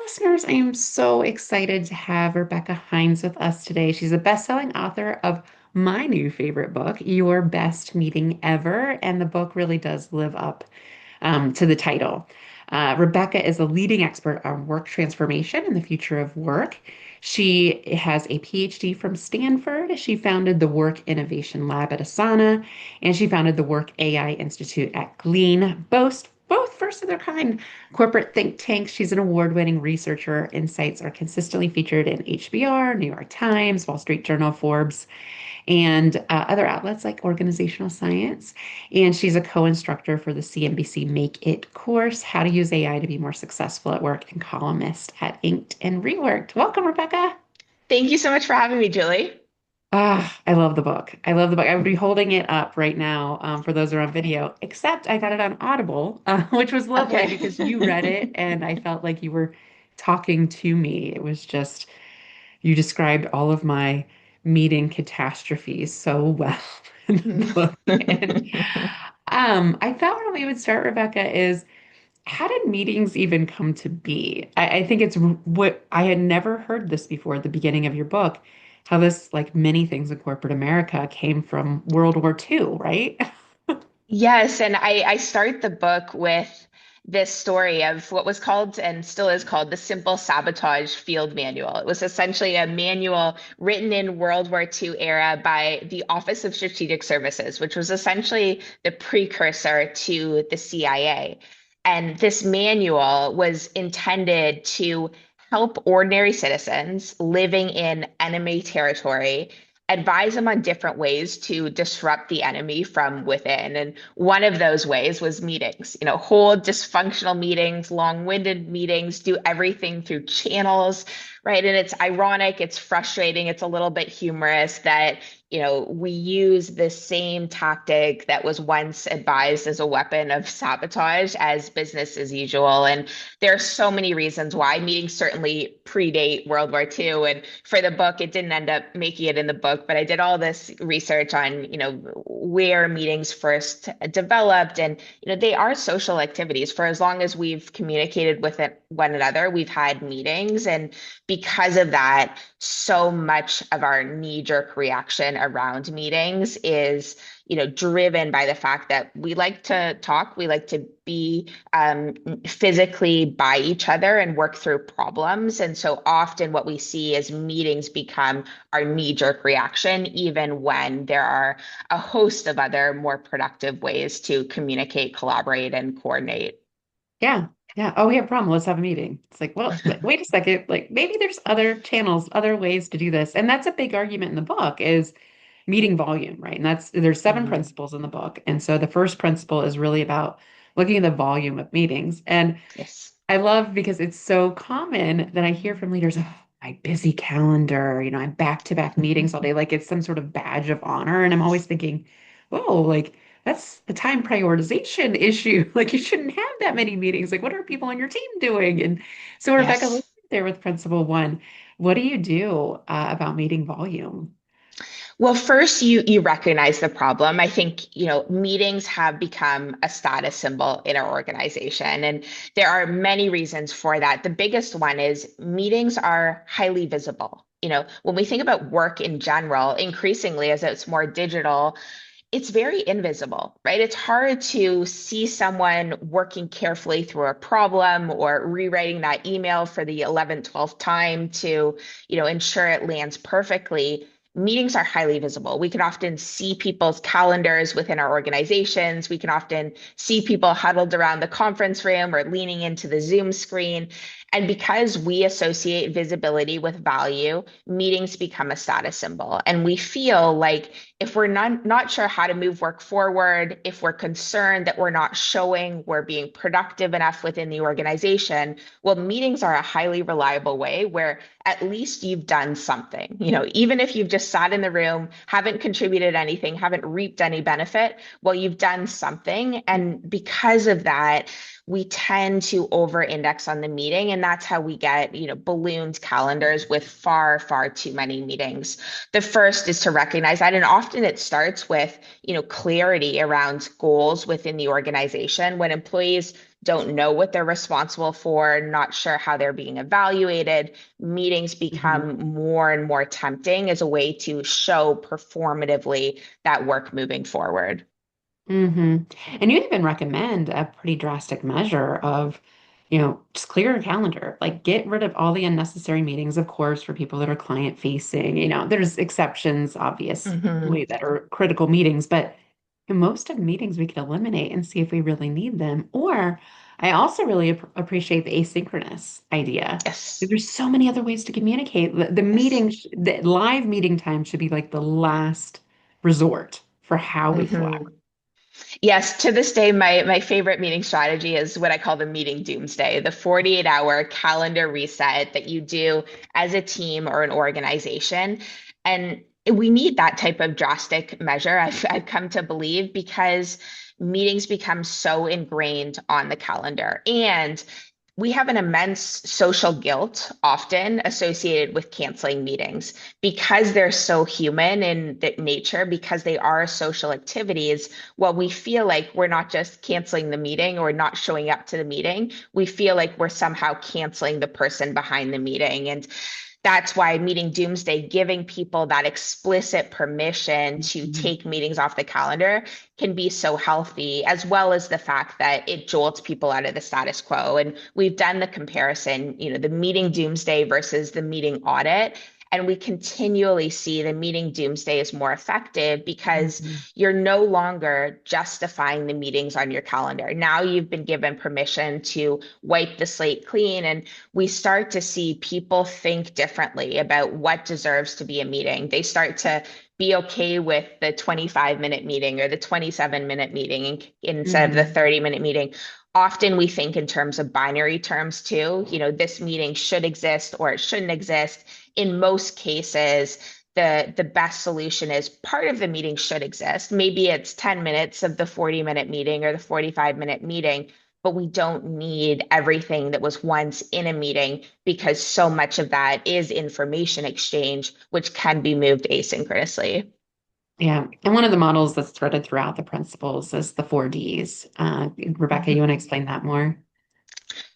listeners, I am so excited to have Rebecca Hinds with us today. She's a best-selling author of my new favorite book, Your Best Meeting Ever, and the book really does live up to the title. Rebecca is a leading expert on work transformation and the future of work. She has a PhD from Stanford. She founded the Work Innovation Lab at Asana, and she founded the Work AI Institute at Glean, both first of their kind corporate think tanks. She's an award-winning researcher. Insights are consistently featured in HBR, New York Times, Wall Street Journal, Forbes, and other outlets like Organizational Science. And she's a co-instructor for the CNBC Make It course, How to Use AI to Be More Successful at Work, and columnist at Inked and Reworked. Welcome, Rebecca. Thank you so much for having me, Julie. Ah, I love the book. I love the book. I would be holding it up right now for those who are on video, except I got it on Audible, which was lovely Okay. because you read it and I felt like you were talking to me. It was just, you described all of my meeting catastrophes so well in the book. And I thought where we would start, Rebecca, is how did meetings even come to be? I think it's what I had never heard this before at the beginning of your book, how this, like many things in corporate America, came from World War II, right? Yes, and I start the book with this story of what was called and still is called the Simple Sabotage Field Manual. It was essentially a manual written in World War II era by the Office of Strategic Services, which was essentially the precursor to the CIA. And this manual was intended to help ordinary citizens living in enemy territory advise them on different ways to disrupt the enemy from within. And one of those ways was meetings, hold dysfunctional meetings, long-winded meetings, do everything through channels, right? And it's ironic, it's frustrating, it's a little bit humorous that we use the same tactic that was once advised as a weapon of sabotage as business as usual. And there are so many reasons why meetings certainly predate World War II. And for the book, it didn't end up making it in the book, but I did all this research on, where meetings first developed. And, they are social activities. For as long as we've communicated with one another, we've had meetings. And because of that, so much of our knee-jerk reaction around meetings is, driven by the fact that we like to talk, we like to be physically by each other and work through problems. And so often what we see is meetings become our knee-jerk reaction, even when there are a host of other more productive ways to communicate, collaborate, and coordinate. Yeah. Yeah. Oh, we have a problem. Let's have a meeting. It's like, well, wait a second. Like maybe there's other channels, other ways to do this. And that's a big argument in the book is meeting volume, right? And there's seven Mhm. principles in the book. And so the first principle is really about looking at the volume of meetings. And Yes. I love because it's so common that I hear from leaders, oh, my busy calendar, I'm back to back meetings all day, like it's some sort of badge of honor. And I'm always thinking, oh, like that's the time prioritization issue. Like you shouldn't have that many meetings. Like what are people on your team doing? And so, Rebecca, let's Yes. start there with principle one. What do you do about meeting volume? Well, first you recognize the problem. I think, meetings have become a status symbol in our organization, and there are many reasons for that. The biggest one is meetings are highly visible. When we think about work in general, increasingly as it's more digital, it's very invisible, right? It's hard to see someone working carefully through a problem or rewriting that email for the 11th, 12th time to, ensure it lands perfectly. Meetings are highly visible. We can often see people's calendars within our organizations. We can often see people huddled around the conference room or leaning into the Zoom screen. And because we associate visibility with value, meetings become a status symbol. And we feel like if we're not sure how to move work forward, if we're concerned that we're not showing we're being productive enough within the organization, well, meetings are a highly reliable way where at least you've done something. Even if you've just sat in the room, haven't contributed anything, haven't reaped any benefit, well, you've done something. And because of that, we tend to over index on the meeting. And that's how we get, ballooned calendars with far, far too many meetings. The first is to recognize that. And often it starts with, clarity around goals within the organization. When employees don't know what they're responsible for, not sure how they're being evaluated, meetings Mhm. become more and more tempting as a way to show performatively that work moving forward. hmm And you even recommend a pretty drastic measure of, just clear your calendar. Like get rid of all the unnecessary meetings, of course, for people that are client facing. There's exceptions, Hmm. obviously, that are critical meetings, but most of the meetings we can eliminate and see if we really need them. Or I also really appreciate the asynchronous idea. Yes. There's so many other ways to communicate. Yes. The live meeting time should be like the last resort for how we collaborate. Hmm. Yes, to this day, my favorite meeting strategy is what I call the meeting doomsday, the 48-hour calendar reset that you do as a team or an organization. And we need that type of drastic measure, I've come to believe, because meetings become so ingrained on the calendar. And we have an immense social guilt often associated with canceling meetings because they're so human in nature, because they are social activities. Well, we feel like we're not just canceling the meeting or not showing up to the meeting. We feel like we're somehow canceling the person behind the meeting. And that's why meeting doomsday, giving people that explicit permission to Mhm. take meetings off the calendar, can be so healthy, as well as the fact that it jolts people out of the status quo. And we've done the comparison, the meeting doomsday versus the meeting audit. And we continually see the meeting doomsday is more effective because Mhm. you're no longer justifying the meetings on your calendar. Now you've been given permission to wipe the slate clean. And we start to see people think differently about what deserves to be a meeting. They start to be okay with the 25-minute meeting or the 27-minute meeting instead of the Mhm. 30-minute meeting. Often we think in terms of binary terms too. This meeting should exist or it shouldn't exist. In most cases, the best solution is part of the meeting should exist. Maybe it's 10 minutes of the 40-minute meeting or the 45-minute meeting, but we don't need everything that was once in a meeting because so much of that is information exchange, which can be moved asynchronously. Yeah. And one of the models that's threaded throughout the principles is the 4Ds. Rebecca, you want to Mhm. explain that more?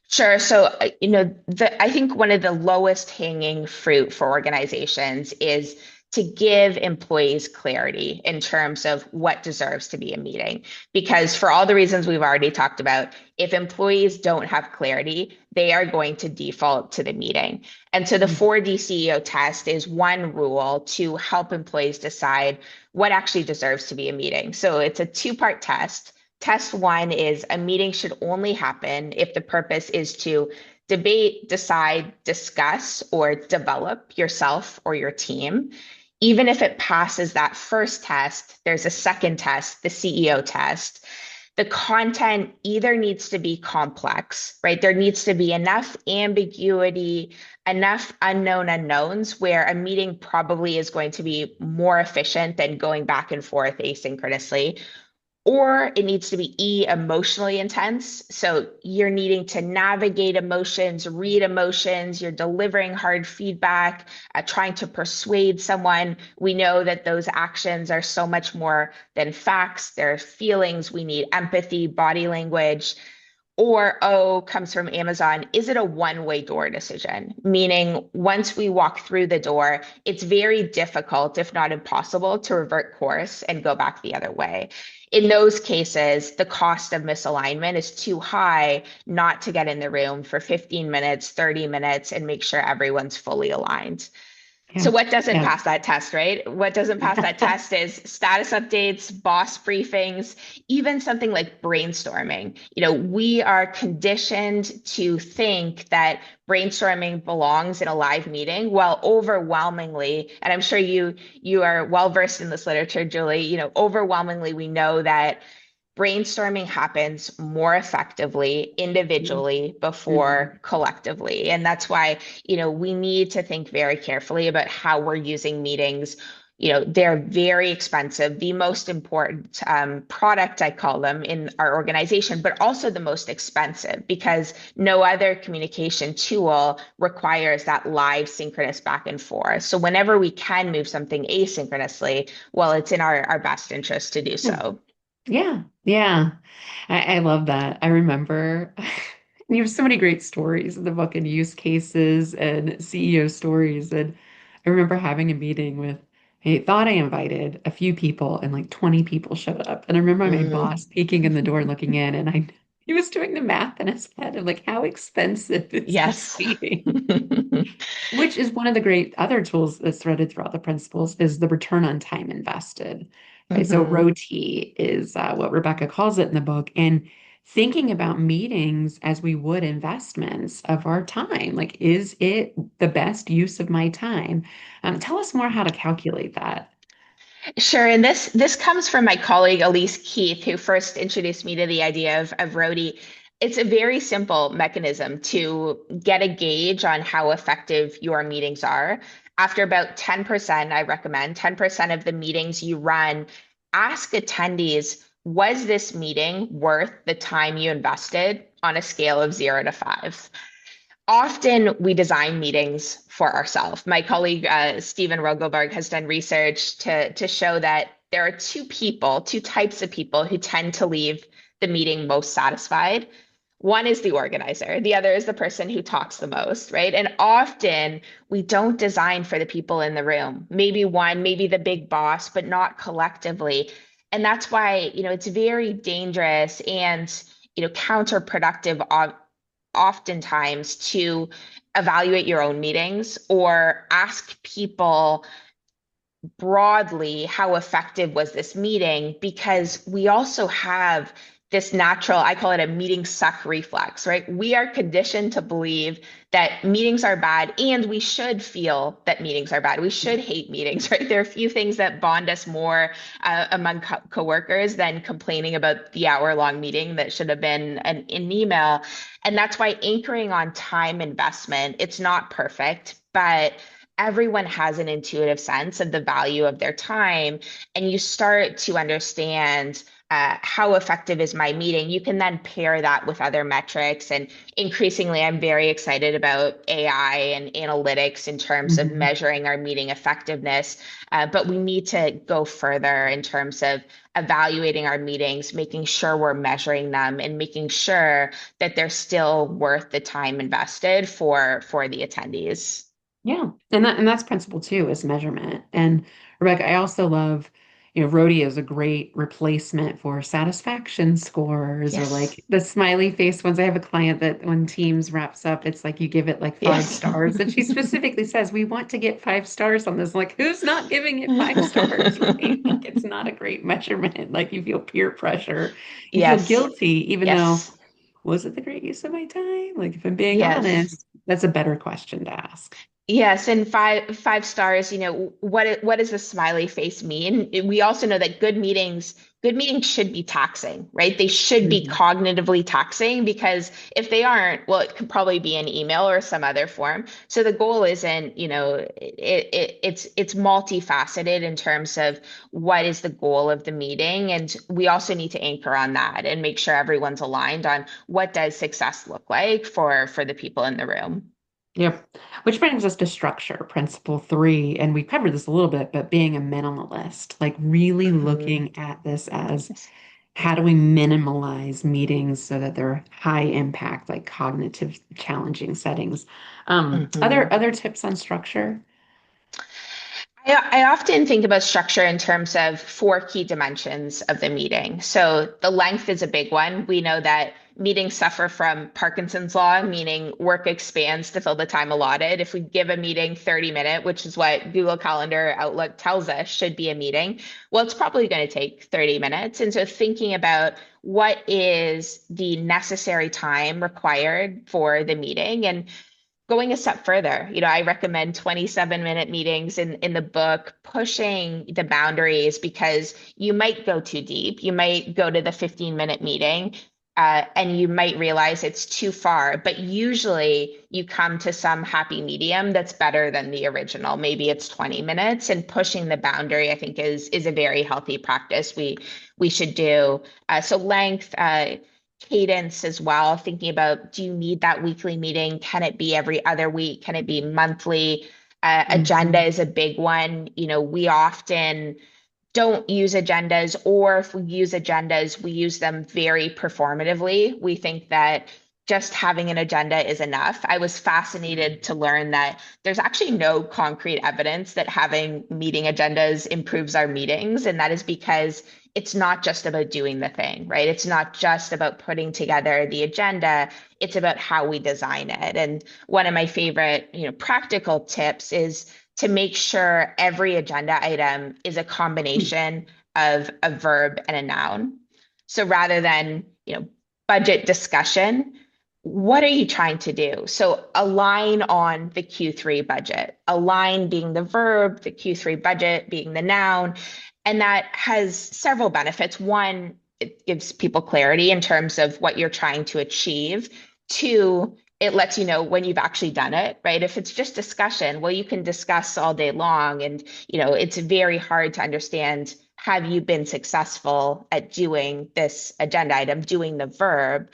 Sure. So, I think one of the lowest hanging fruit for organizations is to give employees clarity in terms of what deserves to be a meeting. Because for all the reasons we've already talked about, if employees don't have clarity, they are going to default to the meeting. And so the Mhm. 4D CEO test is one rule to help employees decide what actually deserves to be a meeting. So it's a two-part test. Test one is a meeting should only happen if the purpose is to debate, decide, discuss, or develop yourself or your team. Even if it passes that first test, there's a second test, the CEO test. The content either needs to be complex, right? There needs to be enough ambiguity, enough unknown unknowns where a meeting probably is going to be more efficient than going back and forth asynchronously, or it needs to be emotionally intense. So you're needing to navigate emotions, read emotions, you're delivering hard feedback, trying to persuade someone. We know that those actions are so much more than facts, they're feelings. We need empathy, body language. Or O comes from Amazon. Is it a one-way door decision? Meaning, once we walk through the door, it's very difficult, if not impossible, to revert course and go back the other way. In those cases, the cost of misalignment is too high not to get in the room for 15 minutes, 30 minutes, and make sure everyone's fully aligned. So Yeah. what doesn't Yeah. pass that test, right? What doesn't pass that test is status updates, boss briefings, even something like brainstorming. We are conditioned to think that brainstorming belongs in a live meeting, while overwhelmingly, and I'm sure you are well versed in this literature, Julie, overwhelmingly we know that brainstorming happens more effectively individually Mhm. before collectively. And that's why, we need to think very carefully about how we're using meetings. They're very expensive, the most important product, I call them, in our organization, but also the most expensive because no other communication tool requires that live synchronous back and forth. So whenever we can move something asynchronously, well, it's in our best interest to do Yeah. so. Yeah, yeah. I love that. I remember you have so many great stories in the book and use cases and CEO stories. And I remember having a meeting with, I thought I invited a few people and like 20 people showed up. And I remember my Mm. boss peeking in the door and looking in, and he was doing the math in his head of like, how expensive is this Yes. meeting? Which is one of the great other tools that's threaded throughout the principles is the return on time invested. Right? So Hmm. ROTI is what Rebecca calls it in the book. And thinking about meetings as we would investments of our time, like, is it the best use of my time? Tell us more how to calculate that. Sure. And this comes from my colleague Elise Keith, who first introduced me to the idea of roadie. It's a very simple mechanism to get a gauge on how effective your meetings are. After about 10%, I recommend 10% of the meetings you run, ask attendees, was this meeting worth the time you invested on a scale of 0 to 5? Often we design meetings for ourselves. My colleague Stephen Rogelberg has done research to show that there are two types of people who tend to leave the meeting most satisfied. One is the organizer, the other is the person who talks the most, right? And often we don't design for the people in the room. Maybe one, maybe the big boss, but not collectively. And that's why, it's very dangerous and, counterproductive oftentimes to evaluate your own meetings or ask people broadly how effective was this meeting, because we also have this natural, I call it a meeting suck reflex, right? We are conditioned to believe that meetings are bad, and we should feel that meetings are bad. We should hate meetings, right? There are a few things that bond us more among coworkers than complaining about the hour-long meeting that should have been an email. And that's why anchoring on time investment, it's not perfect, but everyone has an intuitive sense of the value of their time, and you start to understand how effective is my meeting. You can then pair that with other metrics. And increasingly, I'm very excited about AI and analytics in terms of Mhm. measuring our meeting effectiveness. But we need to go further in terms of evaluating our meetings, making sure we're measuring them, and making sure that they're still worth the time invested for the attendees. Yeah. And that's principle two is measurement. And Rebecca, I also love, Rhody is a great replacement for satisfaction scores or Yes. like the smiley face ones. I have a client that when Teams wraps up, it's like you give it like five Yes. stars. And she specifically says, we want to get 5 stars on this. Like, who's not giving it 5 stars, right? Like it's not a great measurement. Like you feel peer pressure. You feel Yes. guilty, even though Yes. was it the great use of my time? Like if I'm being Yes. honest, that's a better question to ask. Yes, and five stars, what does a smiley face mean? We also know that good meetings should be taxing, right? They should be Mhm. cognitively taxing, because if they aren't, well, it could probably be an email or some other form. So the goal isn't, it's multifaceted in terms of what is the goal of the meeting. And we also need to anchor on that and make sure everyone's aligned on what does success look like for the people in the room. Yep. Which brings us to structure, principle three. And we covered this a little bit, but being a minimalist, like really Mhm. looking at this as Yes. how do we minimalize meetings so that they're high impact, like cognitive challenging settings. Mhm. Other tips on structure? I often think about structure in terms of four key dimensions of the meeting. So the length is a big one. We know that meetings suffer from Parkinson's law, meaning work expands to fill the time allotted. If we give a meeting 30 minutes, which is what Google Calendar Outlook tells us should be a meeting, well, it's probably going to take 30 minutes. And so thinking about what is the necessary time required for the meeting, and going a step further, I recommend 27-minute meetings in the book, pushing the boundaries, because you might go too deep. You might go to the 15-minute meeting, and you might realize it's too far. But usually you come to some happy medium that's better than the original. Maybe it's 20 minutes, and pushing the boundary, I think, is a very healthy practice we should do. So length, cadence as well, thinking about, do you need that weekly meeting? Can it be every other week? Can it be monthly? Agenda Mhm. is a big one. We often don't use agendas, or if we use agendas, we use them very performatively. We think that just having an agenda is enough. I was fascinated to learn that there's actually no concrete evidence that having meeting agendas improves our meetings. And that is because it's not just about doing the thing, right? It's not just about putting together the agenda. It's about how we design it. And one of my favorite, practical tips is to make sure every agenda item is a combination of a verb and a noun. So rather than, budget discussion, what are you trying to do? So align on the Q3 budget, align being the verb, the Q3 budget being the noun. And that has several benefits. One, it gives people clarity in terms of what you're trying to achieve. Two, it lets you know when you've actually done it, right? If it's just discussion, well, you can discuss all day long, and it's very hard to understand, have you been successful at doing this agenda item, doing the verb?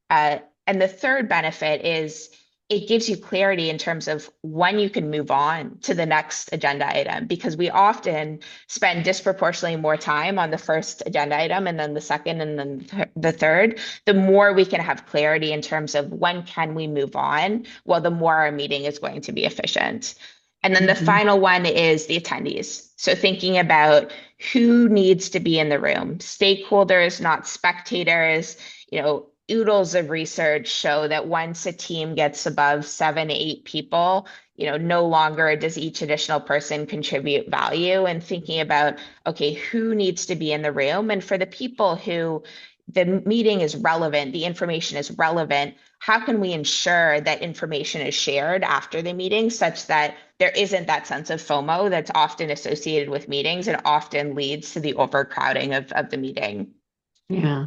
And the third benefit is it gives you clarity in terms of when you can move on to the next agenda item, because we often spend disproportionately more time on the first agenda item and then the second and then the third. The more we can have clarity in terms of when can we move on, well, the more our meeting is going to be efficient. And then the Mhm. final one is the attendees. So thinking about who needs to be in the room, stakeholders, not spectators. Oodles of research show that once a team gets above 7 to 8 people, no longer does each additional person contribute value. And thinking about, okay, who needs to be in the room? And for the people who the meeting is relevant, the information is relevant, how can we ensure that information is shared after the meeting such that there isn't that sense of FOMO that's often associated with meetings and often leads to the overcrowding of the meeting? Yeah.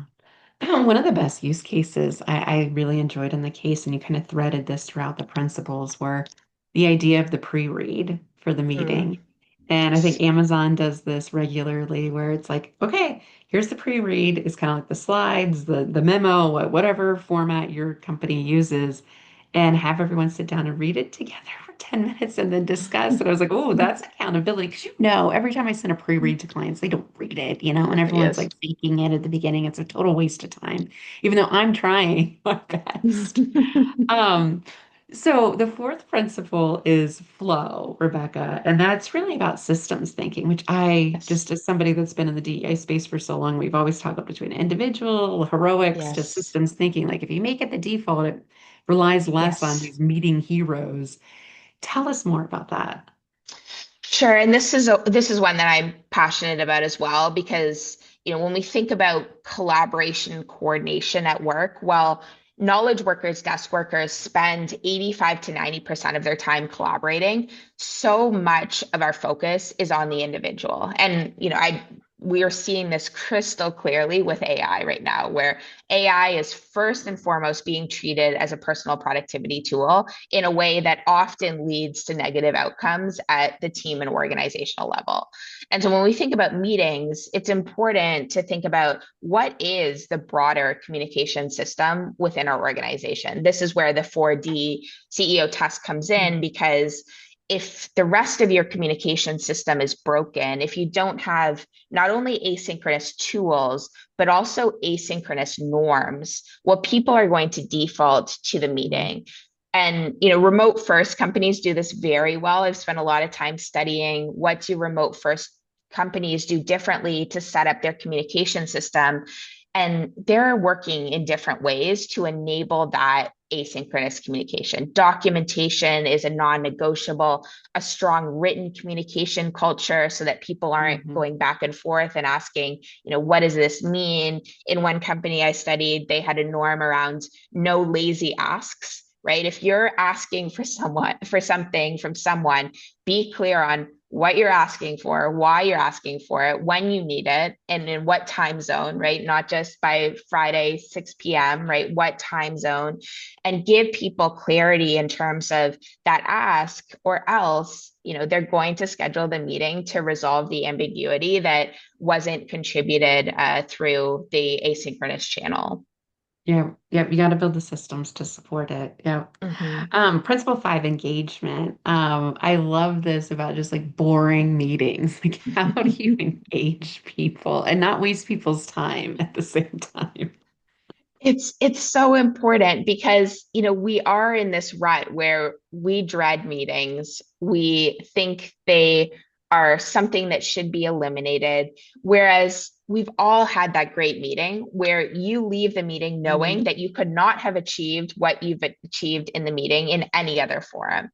One of the best use cases I really enjoyed in the case, and you kind of threaded this throughout the principles, were the idea of the pre-read for the Mm. meeting. And I think Amazon does this regularly where it's like, okay, here's the pre-read. It's kind of like the slides, the memo, whatever format your company uses, and have everyone sit down and read it together for 10 minutes and then discuss. And I was like, oh, that's accountability. Because every time I send a pre-read to clients, they don't read it, and everyone's Yes. like faking it at the beginning. It's a total waste of time, even though I'm trying my best. Um, so the fourth principle is flow, Rebecca, and that's really about systems thinking, which I Yes. just, as somebody that's been in the DEI space for so long, we've always toggled between individual heroics to Yes. systems thinking. Like if you make it the default, it relies less on Yes. these meeting heroes. Tell us more about that. Sure. And this is one that I'm passionate about as well, because when we think about collaboration and coordination at work, well, knowledge workers, desk workers spend 85 to 90% of their time collaborating. So much of our focus is on the individual. And I we are seeing this crystal clearly with AI right now, where AI is first and foremost being treated as a personal productivity tool in a way that often leads to negative outcomes at the team and organizational level. And so when we think about meetings, it's important to think about what is the broader communication system within our organization. This is where the 4D CEO test comes in, because if the rest of your communication system is broken, if you don't have not only asynchronous tools, but also asynchronous norms, well, people are going to default to the Mhm. meeting. And remote first companies do this very well. I've spent a lot of time studying what do remote first companies do differently to set up their communication system. And they're working in different ways to enable that asynchronous communication. Documentation is a non-negotiable, a strong written communication culture so that people aren't Mhm. going back and forth and asking, what does this mean? In one company I studied, they had a norm around no lazy asks, right? If you're asking for something from someone, be clear on what you're asking for, why you're asking for it, when you need it, and in what time zone, right? Not just by Friday, 6 p.m., right? What time zone, and give people clarity in terms of that ask, or else, they're going to schedule the meeting to resolve the ambiguity that wasn't contributed through the asynchronous channel. Yeah, yeah, you got to build the systems to support it. Yeah. Hmm. Principle five, engagement. I love this about just like boring meetings. Like, how do you engage people and not waste people's time at the same time? It's so important because, we are in this rut where we dread meetings. We think they are something that should be eliminated. Whereas we've all had that great meeting where you leave the meeting knowing Mhm. that you could not have achieved what you've achieved in the meeting in any other forum.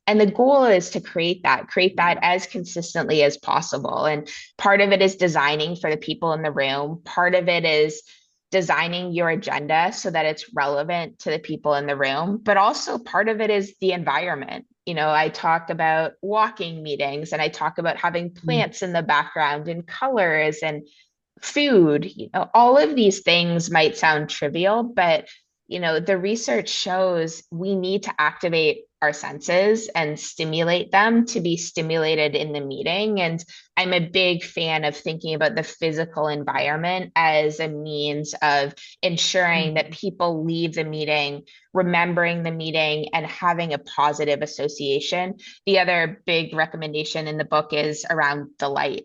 And the goal is to create that as consistently as possible. And part of it is designing for the people in the room. Part of it is designing your agenda so that it's relevant to the people in the room. But also part of it is the environment. I talk about walking meetings and I talk about having plants in the background and colors and food. All of these things might sound trivial, but the research shows we need to activate our senses and stimulate them to be stimulated in the meeting. And I'm a big fan of thinking about the physical environment as a means of ensuring that Mhm. people leave the meeting remembering the meeting and having a positive association. The other big recommendation in the book is around delight,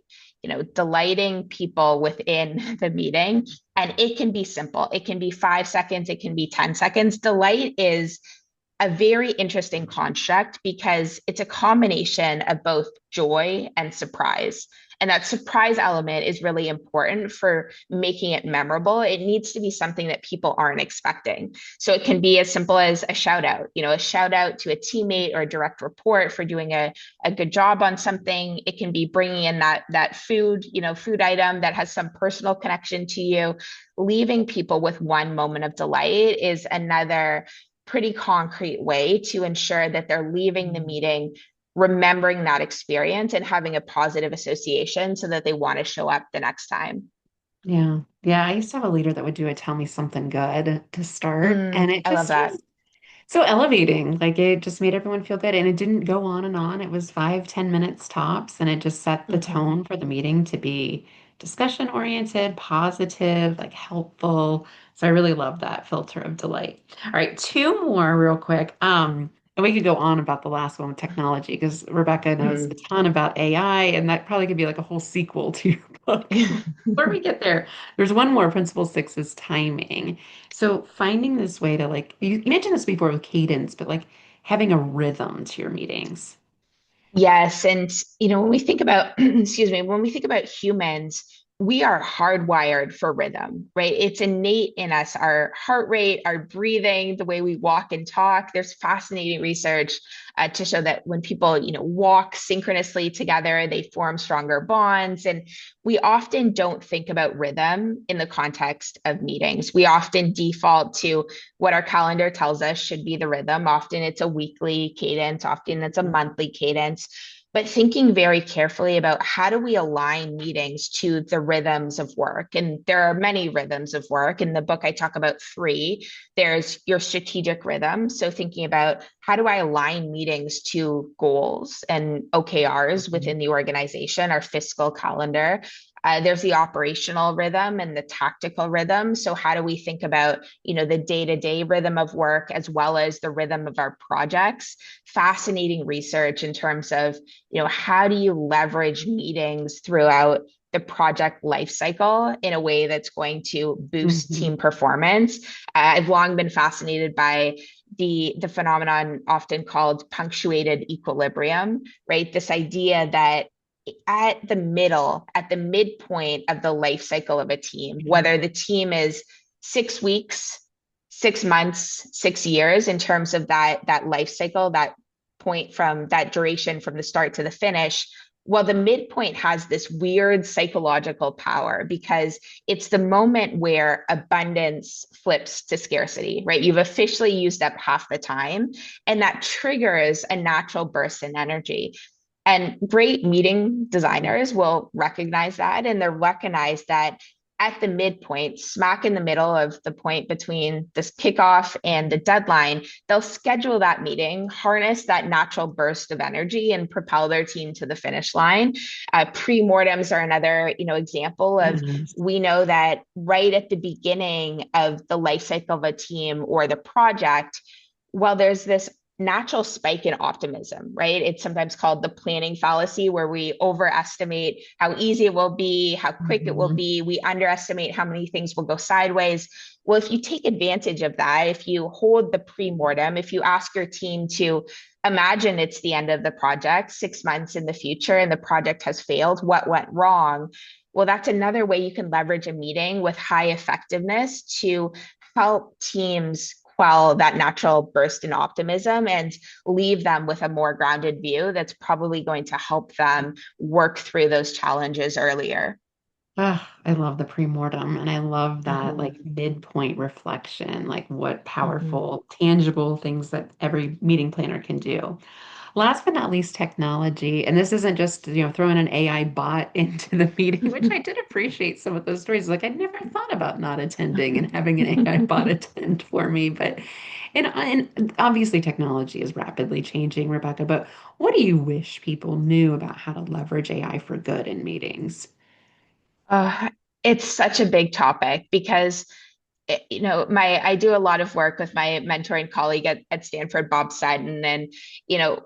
delighting people within the meeting. And it can be simple. It can be 5 seconds, it can be 10 seconds. Delight is a very interesting construct because it's a combination of both joy and surprise. And that surprise element is really important for making it memorable. It needs to be something that people aren't expecting. So it can be as simple as a shout out, a shout out to a teammate or a direct report for doing a good job on something. It can be bringing in that food, food item that has some personal connection to you. Leaving people with one moment of delight is another pretty concrete way to ensure that they're leaving the Mhm. meeting remembering that experience and having a positive association so that they want to show up the next time. Yeah. Yeah. I used to have a leader that would do a tell me something good to start. And it I love just that. was so elevating. Like it just made everyone feel good. And it didn't go on and on. It was 5, 10 minutes tops. And it just set the Mhm. tone for the meeting to be discussion oriented, positive, like helpful. So I really love that filter of delight. All right, two more real quick. And we could go on about the last one with technology because Rebecca knows a Mm. ton about AI, and that probably could be like a whole sequel to your book. Before we get there, there's one more. Principle six is timing. So finding this way to like you mentioned this before with cadence, but like having a rhythm to your meetings. Yes, and when we think about, excuse me, when we think about humans, we are hardwired for rhythm, right? It's innate in us, our heart rate, our breathing, the way we walk and talk. There's fascinating research to show that when people, walk synchronously together, they form stronger bonds. And we often don't think about rhythm in the context of meetings. We often default to what our calendar tells us should be the rhythm. Often it's a weekly cadence, often it's a monthly cadence. But thinking very carefully about how do we align meetings to the rhythms of work. And there are many rhythms of work. In the book, I talk about three. There's your strategic rhythm. So thinking about how do I align meetings to goals and OKRs Mhm. within the organization, our fiscal calendar. There's the operational rhythm and the tactical rhythm. So how do we think about, the day-to-day rhythm of work as well as the rhythm of our projects? Fascinating research in terms of, how do you leverage meetings throughout the project lifecycle in a way that's going to boost Mhm. team performance. I've long been fascinated by the phenomenon often called punctuated equilibrium, right? This idea that at the midpoint of the life cycle of a team, Mhm. whether the team is 6 weeks, 6 months, 6 years in terms of that life cycle, that point from that duration from the start to the finish. Well, the midpoint has this weird psychological power because it's the moment where abundance flips to scarcity, right? You've officially used up half the time, and that triggers a natural burst in energy. And great meeting designers will recognize that, and they'll recognize that at the midpoint, smack in the middle of the point between this kickoff and the deadline, they'll schedule that meeting, harness that natural burst of energy, and propel their team to the finish line. Pre-mortems are another, example of, Yes. we know that right at the beginning of the life cycle of a team or the project, well, there's this natural spike in optimism, right? It's sometimes called the planning fallacy, where we overestimate how easy it will be, how quick it will Mhm. be. We underestimate how many things will go sideways. Well, if you take advantage of that, if you hold the pre-mortem, if you ask your team to imagine it's the end of the project, 6 months in the future, and the project has failed, what went wrong? Well, that's another way you can leverage a meeting with high effectiveness to help teams quell that natural burst in optimism and leave them with a more grounded view that's probably going to help them work through those challenges earlier. Ah, I love the pre-mortem and I love that Mhm, like midpoint reflection, like what mhm. powerful, tangible things that every meeting planner can do. Last but not least, technology. And this isn't just, throwing an AI bot into the meeting, which I did appreciate some of those stories. Like I never thought about not attending and having an AI bot attend for me. But and obviously technology is rapidly changing, Rebecca, but what do you wish people knew about how to leverage AI for good in meetings? Uh, it's such a big topic because my I do a lot of work with my mentor and colleague at Stanford, Bob Seddon, and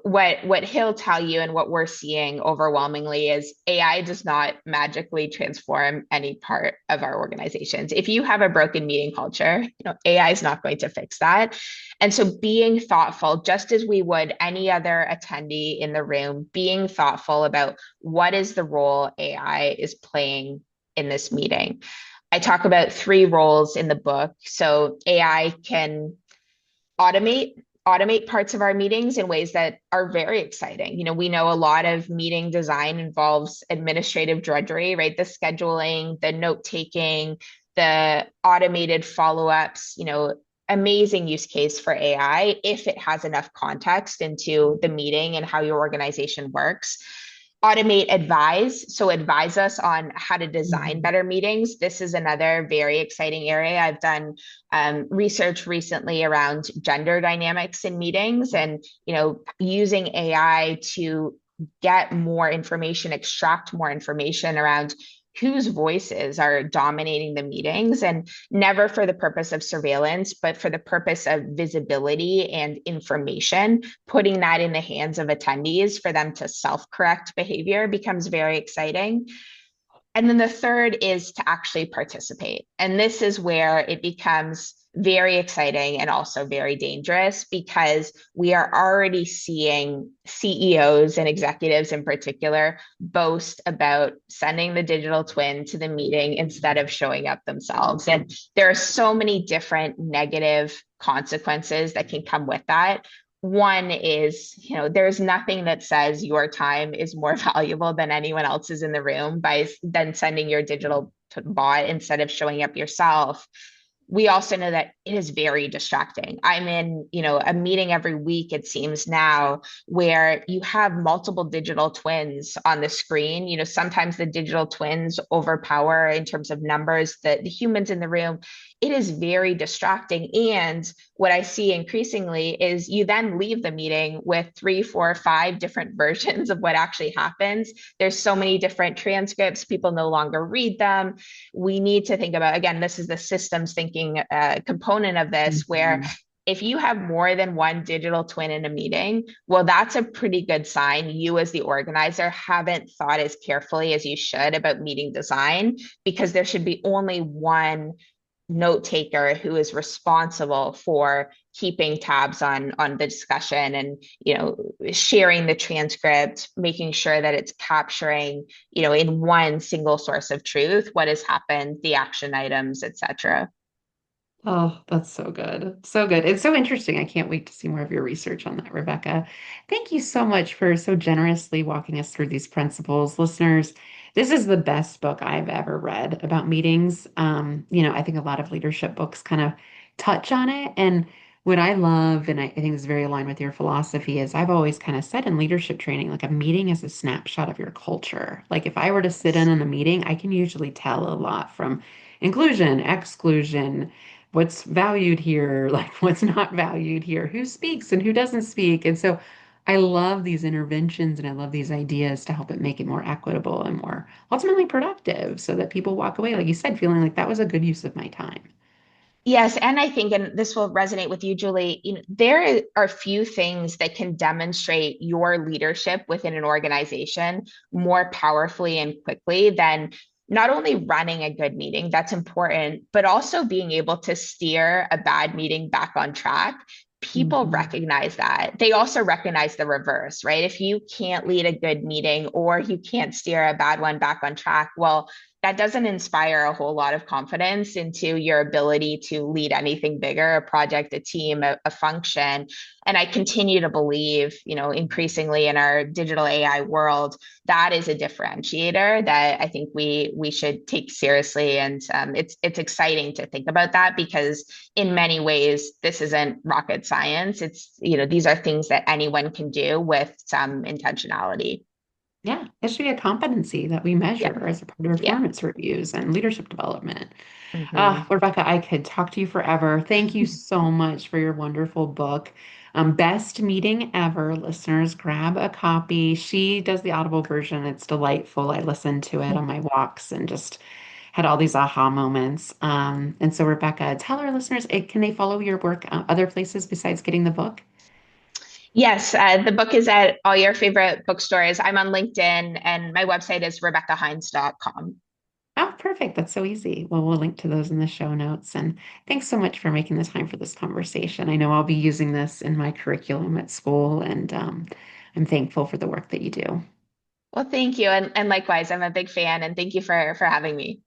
what he'll tell you and what we're seeing overwhelmingly is AI does not magically transform any part of our organizations. If you have a broken meeting culture, AI is not going to fix that. And so being thoughtful, just as we would any other attendee in the room, being thoughtful about what is the role AI is playing in this meeting. I talk about three roles in the book. So AI can automate automate parts of our meetings in ways that are very exciting. We know a lot of meeting design involves administrative drudgery, right? The scheduling, the note taking, the automated follow-ups, amazing use case for AI if it has enough context into the meeting and how your organization works. Automate advise, so advise us on how to design Mhm. better meetings. This is another very exciting area. I've done research recently around gender dynamics in meetings, and using AI to get more information, extract more information around whose voices are dominating the meetings, and never for the purpose of surveillance, but for the purpose of visibility and information. Putting that in the hands of attendees for them to self-correct behavior becomes very exciting. And then the third is to actually participate. And this is where it becomes very exciting and also very dangerous, because we are already seeing CEOs and executives in particular boast about sending the digital twin to the meeting instead of showing up themselves. And there are so many different negative consequences that can come with that. One is, there's nothing that says your time is more valuable than anyone else's in the room by then sending your digital bot instead of showing up yourself. We also know that it is very distracting. I'm in, a meeting every week, it seems now, where you have multiple digital twins on the screen. Sometimes the digital twins overpower in terms of numbers the humans in the room. It is very distracting. And what I see increasingly is you then leave the meeting with three, four, five different versions of what actually happens. There's so many different transcripts, people no longer read them. We need to think about, again, this is the systems thinking component of this, where Mhm. if you have more than one digital twin in a meeting, well, that's a pretty good sign you as the organizer haven't thought as carefully as you should about meeting design, because there should be only one note taker who is responsible for keeping tabs on the discussion, and sharing the transcript, making sure that it's capturing in one single source of truth what has happened, the action items, etc. Oh, that's so good. So good. It's so interesting. I can't wait to see more of your research on that, Rebecca. Thank you so much for so generously walking us through these principles. Listeners, this is the best book I've ever read about meetings. I think a lot of leadership books kind of touch on it. And what I love, and I think is very aligned with your philosophy, is I've always kind of said in leadership training, like a meeting is a snapshot of your culture. Like if I were to sit in Yes. on a meeting, I can usually tell a lot from inclusion, exclusion, what's valued here, like what's not valued here, who speaks and who doesn't speak. And so I love these interventions and I love these ideas to help it make it more equitable and more ultimately productive so that people walk away, like you said, feeling like that was a good use of my time. Yes, and I think, and this will resonate with you, Julie, there are few things that can demonstrate your leadership within an organization more powerfully and quickly than not only running a good meeting, that's important, but also being able to steer a bad meeting back on track. People Mhm. recognize that. They also recognize the reverse, right? If you can't lead a good meeting or you can't steer a bad one back on track, well, that doesn't inspire a whole lot of confidence into your ability to lead anything bigger, a project, a team, a function. And I continue to believe, increasingly in our digital AI world, that is a differentiator that I think we should take seriously. And it's exciting to think about that because in many ways this isn't rocket science. It's these are things that anyone can do with some intentionality. Yeah, it should be a competency that we Yep. measure as a part of Yeah. performance reviews and leadership development. Hmm. Rebecca, I could talk to you forever. Thank you so much for your wonderful book. Best meeting ever. Listeners, grab a copy. She does the Audible version. It's delightful. I listened to it on my walks and just had all these aha moments. And so, Rebecca, tell our listeners, can they follow your work other places besides getting the book? Yes, the book is at all your favorite bookstores. I'm on LinkedIn and my website is rebeccahinds.com. Oh, perfect. That's so easy. Well, we'll link to those in the show notes. And thanks so much for making the time for this conversation. I know I'll be using this in my curriculum at school, and I'm thankful for the work that you do. Well, thank you. And likewise, I'm a big fan and thank you for having me.